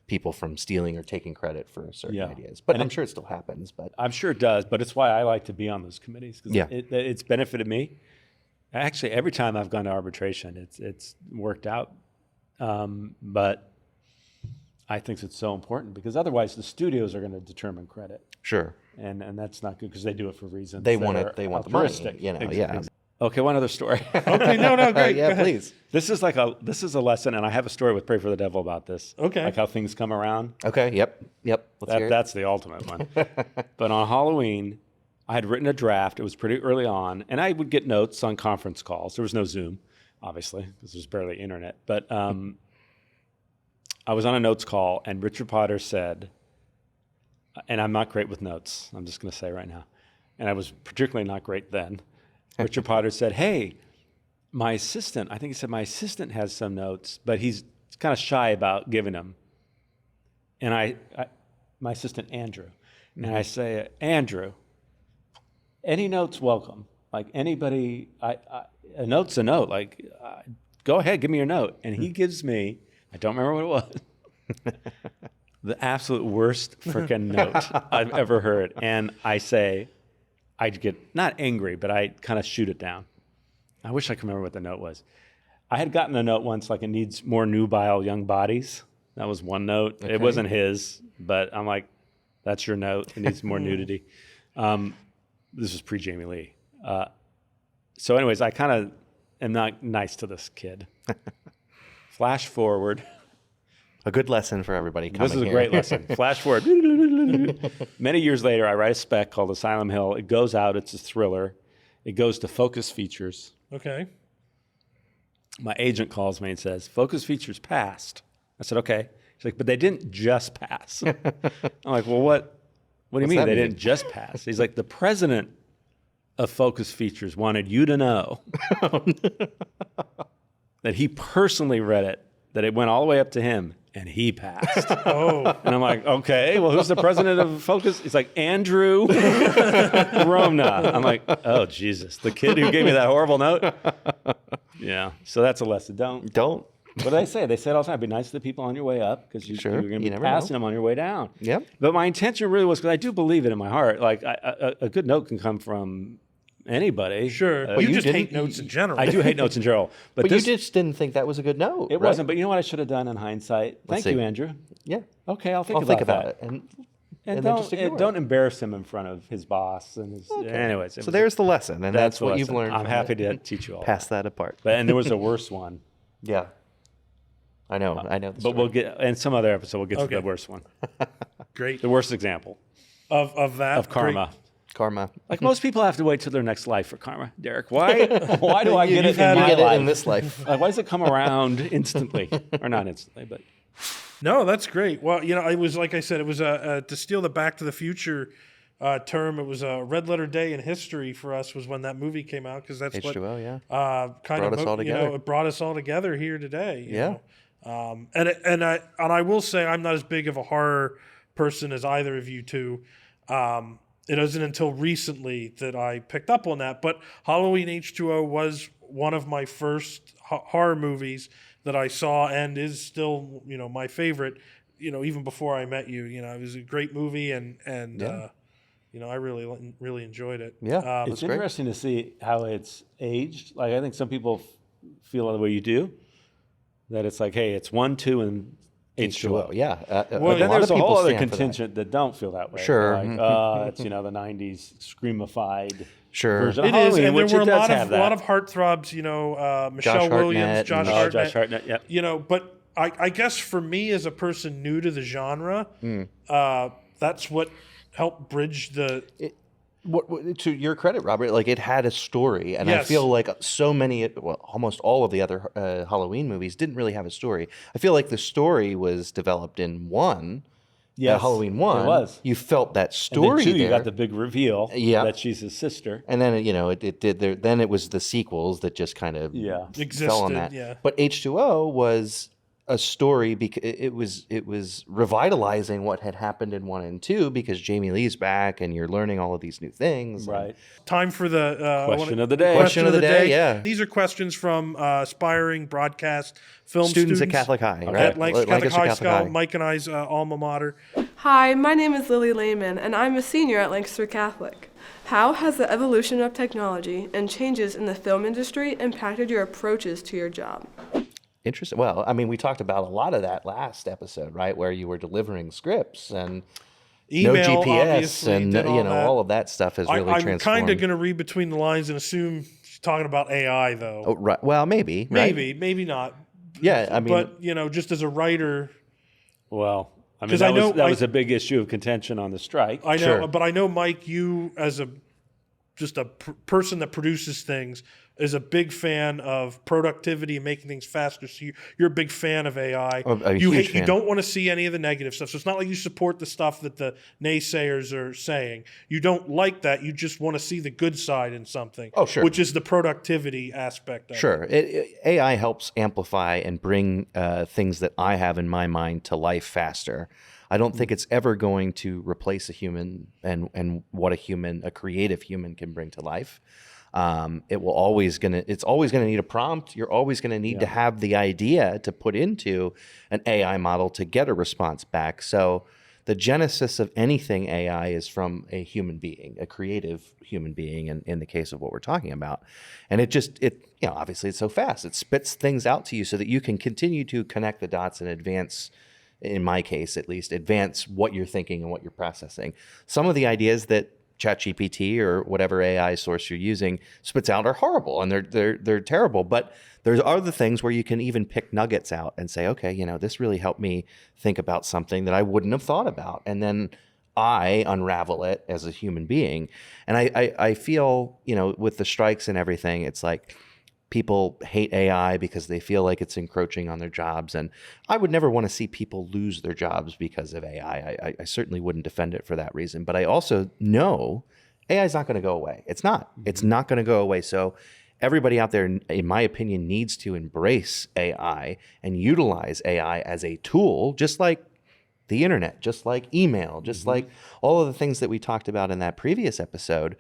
people from stealing or taking credit for certain ideas. But I'm sure it still happens. But I'm sure it does, but it's why I like to be on those committees, because it's benefited me. Actually, every time I've gone to arbitration, it's worked out. But I think it's so important, because otherwise the studios are going to determine credit. sure, And that's not good, because they do it for reasons they that want are it. They want the money. altruistic. You know, Ex- Okay, one other story. Okay, no, great. Go yeah, ahead. please. This is a lesson, and I have a story with Pray for the Devil about this. Okay. Like how things come around. Okay. Yep. Let's hear it. That's the ultimate one. But on Halloween, I had written a draft. It was pretty early on, and I would get notes on conference calls. There was no Zoom, obviously, because there's barely internet. But I was on a notes call, and Richard Potter said, and I'm not great with notes, I'm just going to say right now, and I was particularly not great then. Richard Potter said, hey, my assistant has some notes, but he's kind of shy about giving them. And my assistant, Andrew, and I say, Andrew, any notes welcome. Like anybody, a note's a note. Like, go ahead, give me your note. And he gives me, I don't remember what it was, the absolute worst freaking note I've ever heard. And I say, I'd get not angry, but I kind of shoot it down. I wish I could remember what the note was. I had gotten a note once, like, it needs more nubile young bodies. That was one note. Okay. It wasn't his, but I'm like, that's your note. It needs more nudity. This was pre-Jamie Lee. So anyways, I kind of am not nice to this kid. Flash forward. A good lesson for everybody coming This is a here. great lesson. Flash forward. Many years later, I write a spec called Asylum Hill. It goes out. It's a thriller. It goes to Focus Features. Okay. My agent calls me and says, Focus Features passed. I said, okay. He's like, but they didn't just pass. I'm like, well, what do you mean that they mean? didn't just pass? He's like, the president of Focus Features wanted you to know that he personally read it, that it went all the way up to him, and he passed. Oh, And I'm like, okay, well, who's the president of Focus? He's like, Andrew Romna. I'm like, oh, Jesus, the kid who gave me that horrible note? Yeah, so that's a lesson. Don't. What do they say? They say it all the time, be nice to the people on your way up, because you're Sure, going to you be never passing know. them on your way down. Yep. But my intention really was, because I do believe it in my heart, like a good note can come from anybody. sure. you just hate notes in general. I do hate notes in general. But this, you just didn't think that was a good note. it right? wasn't. But you know what I should have done in hindsight? Thank see. you, Andrew. Yeah. Okay, I'll think I'll about think about that. it. And And then just ignore it. don't embarrass him in front of his boss and his. Anyways, So there's the lesson, and that's the what you've lesson. learned. I'm from happy it. to teach you all. Pass that apart. And there was a worse one, Yeah. I know. I know. The but story. we'll get in some other episode. We'll get Okay. to the worst one, Great. the worst example Of that. of karma. karma. Like most people have to wait till their next life for karma. Derek, why? Why do I get You've it in had my You get life? it in this life. Like, why does it come around instantly, or not instantly? But No, that's great. Well, it was, like I said, it was to steal the Back to the Future term. It was a red letter day in history for us was when that movie came out, because that's what H2O, yeah. kind Brought of us all together. it brought us all together here today. you Yeah. know. And I will say I'm not as big of a horror person as either of you two. It wasn't until recently that I picked up on that. But Halloween H2O was one of my first horror movies that I saw, and is still my favorite. Even before I met you, it was a great movie, and Yeah. I really enjoyed it. Yeah. it's That's great. interesting to see how it's aged. Like I think some people feel the way you do, that it's like, hey, it's 1, 2, and H2O. H2O. Yeah. Well, But lot then there's of a whole people other stand for that. contingent that don't feel that way. Sure. They're like, it's the 90s screamified Sure. version of It is, Halloween, and there which were it a does lot have of that. heartthrobs. Michelle Hartnett Williams, Josh and- Hartnett. Josh Hartnett, yep. But I guess for me as a person new to the genre, that's what helped bridge the. To your credit, Robert, like it had a story, and I Yes. feel like so many, almost all of the other Halloween movies didn't really have a story. I feel like the story was developed in one. Yes, Halloween 1. It was. You felt that And story then 2, there. you got the big reveal Yeah. that she's his sister. And then it did there. Then it was the sequels that just kind of Yeah. fell on Existed, that. yeah. But H2O was a story because it was revitalizing what had happened in 1 and 2 because Jamie Lee's back and you're learning all of these new things. Right. Time for the Question of the day. Question of the day, yeah. These are questions from aspiring broadcast film Students at Catholic High, right? At Catholic Lancaster High Catholic School, High. Mike and I's alma mater. Hi, my name is Lily Lehman, and I'm a senior at Lancaster Catholic. How has the evolution of technology and changes in the film industry impacted your approaches to your job? Interesting. Well, I mean, we talked about a lot of that last episode, right? Where you were delivering scripts and Email, no GPS obviously, and did you know that. all of that stuff has really I'm transformed. kind of going to read between the lines and assume she's talking about AI, though. Oh, right. Well, maybe. Right? Maybe not. Yeah, I mean, But, just as a writer, Well, I mean, 'Cause that I was a big issue of contention on the strike. I know, Sure. but I know, Mike, you as a person that produces things is a big fan of productivity and making things faster. So you're a big fan of AI. A You huge you fan. don't want to see any of the negative stuff. So it's not like you support the stuff that the naysayers are saying. You don't like that. You just want to see the good side in something. Oh, sure. Which is the productivity aspect of it. Sure. AI helps amplify and bring things that I have in my mind to life faster. I don't think it's ever going to replace a human and what a creative human can bring to life. It's always going to need a prompt. You're always going to need to have the idea to put into an AI model to get a response back. So the genesis of anything AI is from a human being, a creative human being, in the case of what we're talking about. And obviously it's so fast. It spits things out to you so that you can continue to connect the dots and advance, in my case at least, advance what you're thinking and what you're processing. Some of the ideas that ChatGPT or whatever AI source you're using spits out are horrible and they're terrible. But there's other things where you can even pick nuggets out and say, okay, this really helped me think about something that I wouldn't have thought about. And then I unravel it as a human being. And I feel, with the strikes and everything, it's like people hate AI because they feel like it's encroaching on their jobs. And I would never want to see people lose their jobs because of AI. I certainly wouldn't defend it for that reason. But I also know AI is not going to go away. It's not. It's not going to go away. So everybody out there, in my opinion, needs to embrace AI and utilize AI as a tool, just like the internet, just like email, just like all of the things that we talked about in that previous episode.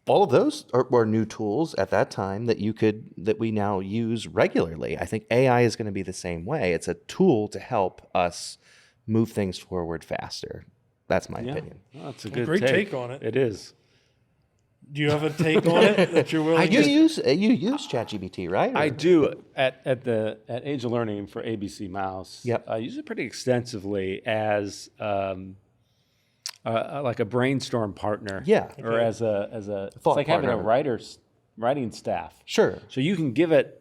All of those were new tools at that time that we now use regularly. I think AI is going to be the same way. It's a tool to help us move things forward faster. That's my opinion. Well, that's a good Great take on it. It is. Do you have a take on it that you're willing You to use ChatGPT, right? I do at Age of Learning for ABC Mouse. Yep. I use it pretty extensively as like a brainstorm partner. Yeah. Or as a it's Thought like having a partner. writing staff. Sure. So you can give it.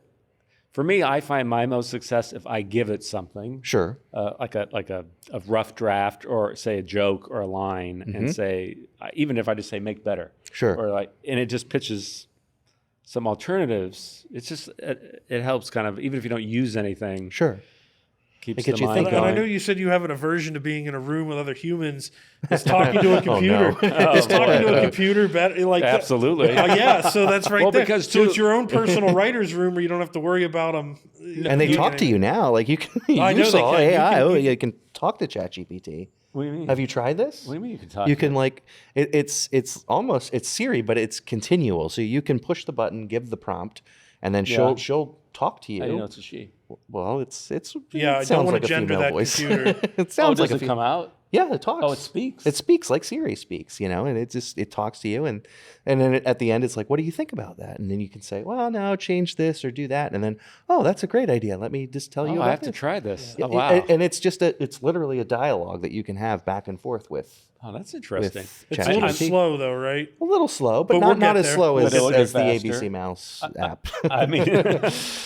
For me, I find my most success if I give it something. Sure. Like a rough draft, or say a joke or a line, and say, even if I just say make better. Sure. Or and it just pitches some alternatives. It's just it helps kind of, even if you don't use anything. Sure. Keeps It gets the you mind thinking. And I going. know you said you have an aversion to being in a room with other humans. Is talking to a computer. no. Is talking to a computer better? Like Absolutely. yeah, so that's right Well, there. because so too- it's your own personal writer's room where you don't have to worry about them. And they talk to you now. Like you can I know use they all can. You AI. can- You can talk to ChatGPT. What do you mean? Have you tried this? What do you mean you can talk? You to can it? it's almost Siri, but it's continual. So you can push the button, give the prompt, and then Yeah. she'll talk to you. How do you know it's a she? Well, it's Yeah, it I don't sounds want like to a gender female that voice. computer. It sounds like does a it come out? Yeah, it talks. Oh, it speaks. It speaks like Siri speaks, and it talks to you, and then at the end it's like, what do you think about that? And then you can say, well, no, change this or do that, and then, oh, that's a great idea. Let me just tell you Oh, about I have to this. try this. Yeah, Oh, wow. and it's it's literally a dialogue that you can have back and forth with. Oh, that's interesting. With It's a little ChatGPT. slow though, right? A little slow, but, But we'll not get as there. slow But it'll get as the faster. ABC Mouse app. I mean,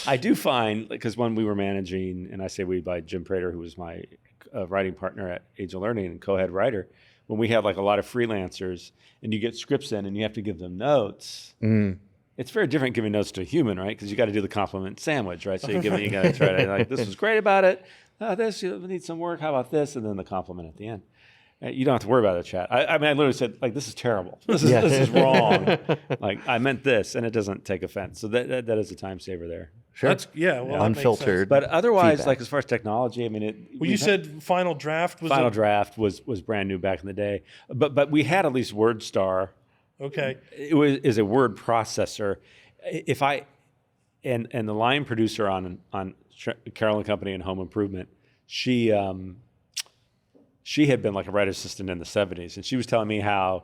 I do find, because when we were managing, and I say we by Jim Prater, who was my writing partner at Age of Learning and co-head writer, when we have like a lot of freelancers and you get scripts in and you have to give them notes, it's very different giving notes to a human, right? Because you got to do the compliment sandwich, right? So you got to try to like, this was great about it. This you need some work. How about this? And then the compliment at the end. You don't have to worry about the chat. I mean, I literally said, like, this is terrible. This is wrong. Like, I meant this, and it doesn't take offense. So that is a time saver there. Sure. That's well, that makes sense. Unfiltered. But otherwise, feedback. like as far as technology, I mean, Well, you said Final Draft was Final Draft was brand new back in the day, but we had at least WordStar. okay. It is a word processor. If I and the line producer on Carol and Company and Home Improvement, she had been like a writer's assistant in the 70s, and she was telling me how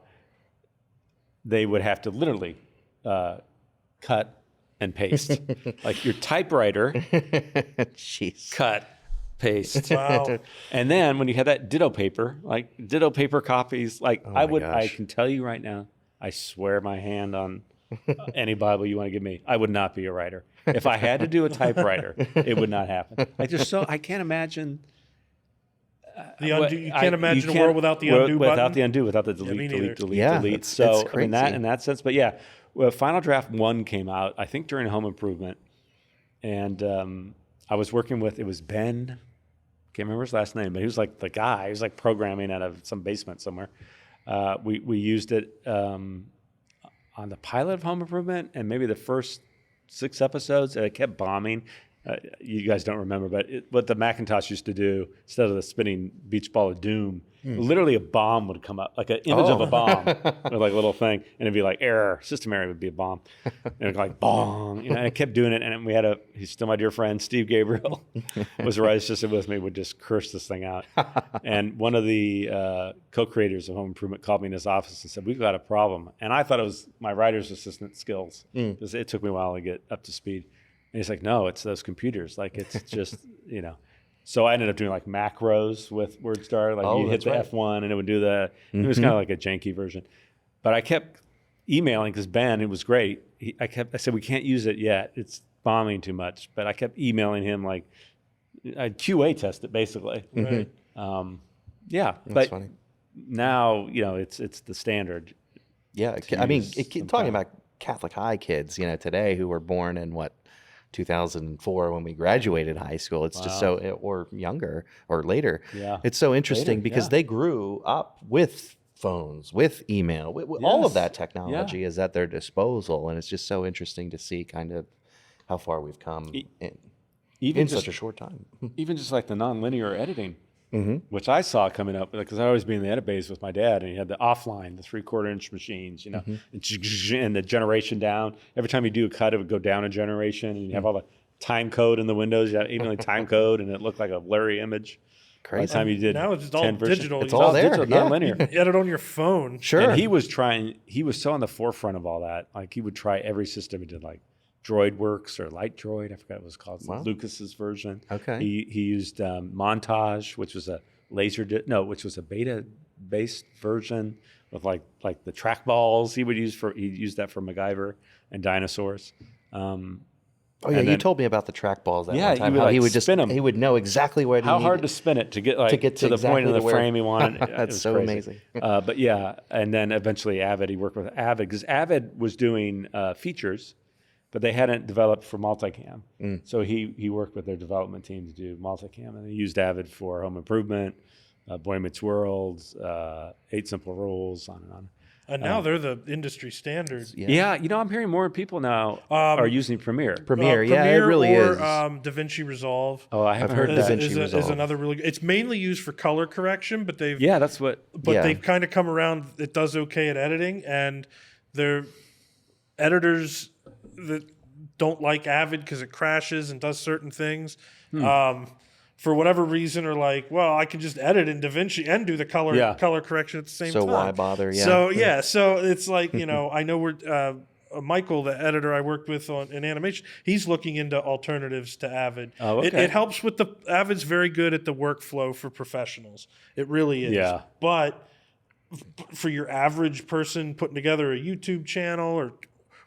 they would have to literally cut and paste, like your typewriter, Jeez. cut, paste. Wow. And then when you had that ditto paper, like ditto paper copies, like I gosh. can tell you right now, I swear my hand on any Bible you want to give me, I would not be a writer. If I had to do a typewriter, it would not happen. I can't imagine. The undo. You can't imagine a world without the undo button. Without the undo, without the me delete, neither. delete, Yeah, delete. it's So I mean, crazy. in that sense, but yeah, well, Final Draft 1 came out, I think during Home Improvement, and I was working with, it was Ben, can't remember his last name, but he was like the guy, he was like programming out of some basement somewhere. We used it on the pilot of Home Improvement and maybe the first 6 episodes, and it kept bombing. You guys don't remember, but what the Macintosh used to do, instead of the spinning beach ball of doom, literally a bomb would come up, like an image of a bomb with like a little thing, and it'd be like error, system error would be a bomb. And it'd go like bong, and I kept doing it, and we had he's still my dear friend, Steve Gabriel, was a writer assistant with me, would just curse this thing out. And one of the co-creators of Home Improvement called me in his office and said, "We've got a problem." And I thought it was my writer's assistant skills, because it took me a while to get up to speed. And he's like, "No, it's those computers. Like, it's just, you know." So I ended up doing like macros with WordStar. Like you hit the F1 and it would do that. It was kind of like a janky version. But I kept emailing because Ben, it was great. I said, "We can't use it yet. It's bombing too much." But I kept emailing him like, I'd QA test it basically. Right. Yeah. That's but funny. now, it's the standard. Yeah. to I mean, use talking sometime. about Catholic high kids, today who were born in 2004 when we graduated high school. It's just so, or younger or later. Yeah. It's so interesting Later, because yeah. they grew up with phones, with email, with all of Yes. that technology is at their disposal. And it's just so interesting to see kind of how far we've come Even in just, such a short time. even just like the nonlinear editing, which I saw coming up because I always be in the edit bays with my dad, and he had the offline, the 3/4 inch machines, and the generation down. Every time you do a cut, it would go down a generation, and you have all the time code in the windows. You have even like time code, and it looked like a blurry image. By the Crazy. time you did Now it's all 10 versions. digital. It's all there, digital, yeah. nonlinear. Edit on your phone. Sure. And he was so on the forefront of all that. Like he would try every system. He did like DroidWorks or Light Droid. I forgot what it was called. Wow. Lucas's version. Okay. He used Montage, which was a which was a beta-based version with like the trackballs he used that for MacGyver and dinosaurs. Oh yeah, and you then- told me about the trackballs that Yeah, one time. he would, How like, he would just spin 'em. he would know exactly where How hard to spin it to get like get to to the point exactly of the to where- frame he wanted. It That's was so crazy. amazing. But yeah, and then eventually Avid. He worked with Avid because Avid was doing features, but they hadn't developed for multicam. So he worked with their development team to do multicam, and they used Avid for Home Improvement, Boy Meets World, 8 Simple Rules, on and on. And now they're the industry standard. Yeah, I'm hearing more people now are using Premiere. Premiere, yeah, it really or, is. DaVinci Resolve. Oh, I haven't heard heard is, that. DaVinci is, a- is Resolve. another really. It's mainly used for color correction, but they've Yeah, that's what. Yeah. they've kind of come around. It does okay at editing, and they're editors that don't like Avid because it crashes and does certain things. For whatever reason, are like, well, I can just edit in DaVinci and do the color correction at the same So time. why bother? Yeah. So it's like, I know we're Michael, the editor I worked with in animation, he's looking into alternatives to Avid. Oh, okay. It helps with Avid's very good at the workflow for professionals. It really is. Yeah. But for your average person putting together a YouTube channel or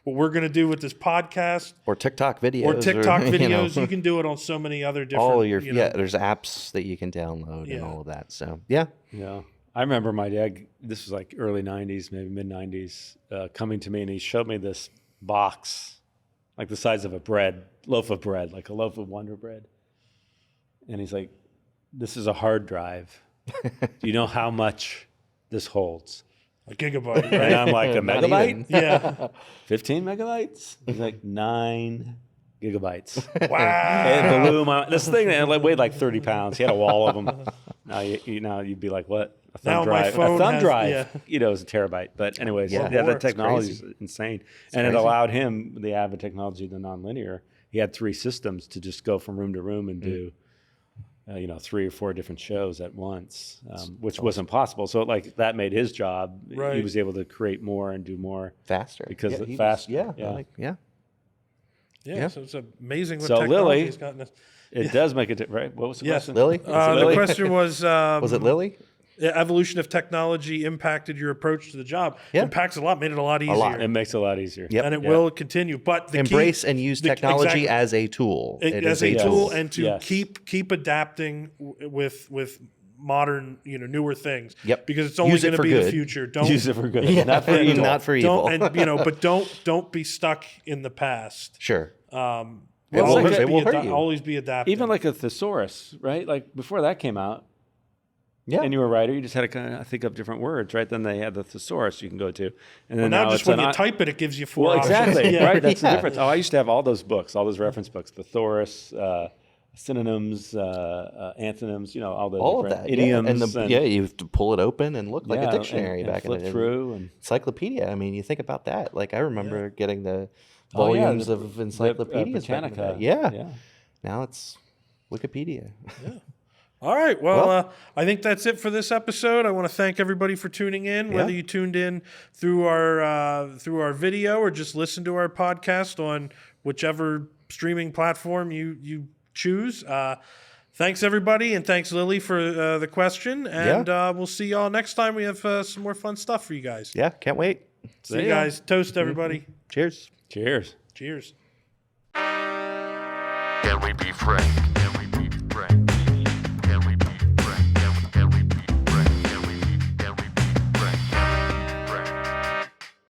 what we're going to do with this podcast or TikTok videos. or TikTok you know, videos, you can do it on so many other different. all your there's apps that you can download and Yeah. all of that. So yeah, Yeah. I remember my dad, this was like early 90s, maybe mid 90s, coming to me and he showed me this box, like the size of a loaf of bread, like a loaf of Wonder Bread. And he's like, "This is a hard drive. Do you know how much this holds?" A gigabyte, And right? I'm like, a Not megabyte? even. Yeah. 15 megabytes? He's like, 9 gigabytes. Wow. It blew my. This thing that weighed like 30 pounds. He had a wall of them. Now you'd be like, what? A thumb Now my drive. phone A thumb has- drive. yeah. You know, is a terabyte. But anyways, Yeah. yeah, More. that It's technology is crazy. insane, and it crazy. allowed him the Avid technology, the nonlinear. He had 3 systems to just go from room to room and do. 3 or 4 different shows at once, which wasn't possible. So like that made his job. Right. He was able to create more and do more Faster. because he was- faster. yeah. Yeah. Yeah. Yeah, so it's amazing what So technology Lily- has gotten us. It does make a difference, right? What was the Yes. question? Lily? The Lily? question was, Was it Lily? evolution of technology impacted your approach to the job? Yeah. Impacts a lot, made it a lot easier. lot. It makes it a lot easier. Yep. And it Yeah. will continue. But the Embrace key, and use the- technology exactly. as a tool. It as is a tool, tool. and to Yes. keep adapting with modern, newer things. Yep. Because it's only Use it going to for be the good. future. Don't Use it for good, not for evil. Not for evil. don't be stuck in the past. Sure. It will always, hurt- it be will hurt you. always be adapting. Even like a thesaurus, right? Like before that came out, Yeah. and you were a writer, you just had to kind of think of different words, right? Then they had the thesaurus you can go to, and then now now just it's when an you I- type it, it gives you 4 Well, options. exactly, Yeah. right? That's the Yeah. difference. Oh, I used to have all those books, all those reference books, the thesaurus, synonyms, antonyms, all the All of different that. Yeah. idioms. And you have to pull it open and look like yeah, a dictionary and back in flip the day. through and Encyclopedia. I mean, you think about that. Like I remember getting the Oh, yeah, volumes the- of encyclopedias. back in the Britannica. day. Yeah. Yeah. Now it's Wikipedia. All right. Well, I think that's it for this episode. I want to thank everybody for tuning in, whether Yeah. you tuned in through our video or just listened to our podcast on whichever streaming platform you choose. Thanks, everybody, and thanks, Lily, for the question. And we'll see y'all next time. We have some more fun stuff for you guys. Yeah. Can't wait. See you guys. Toast, everybody. Cheers. Cheers. Cheers. Can we be frank?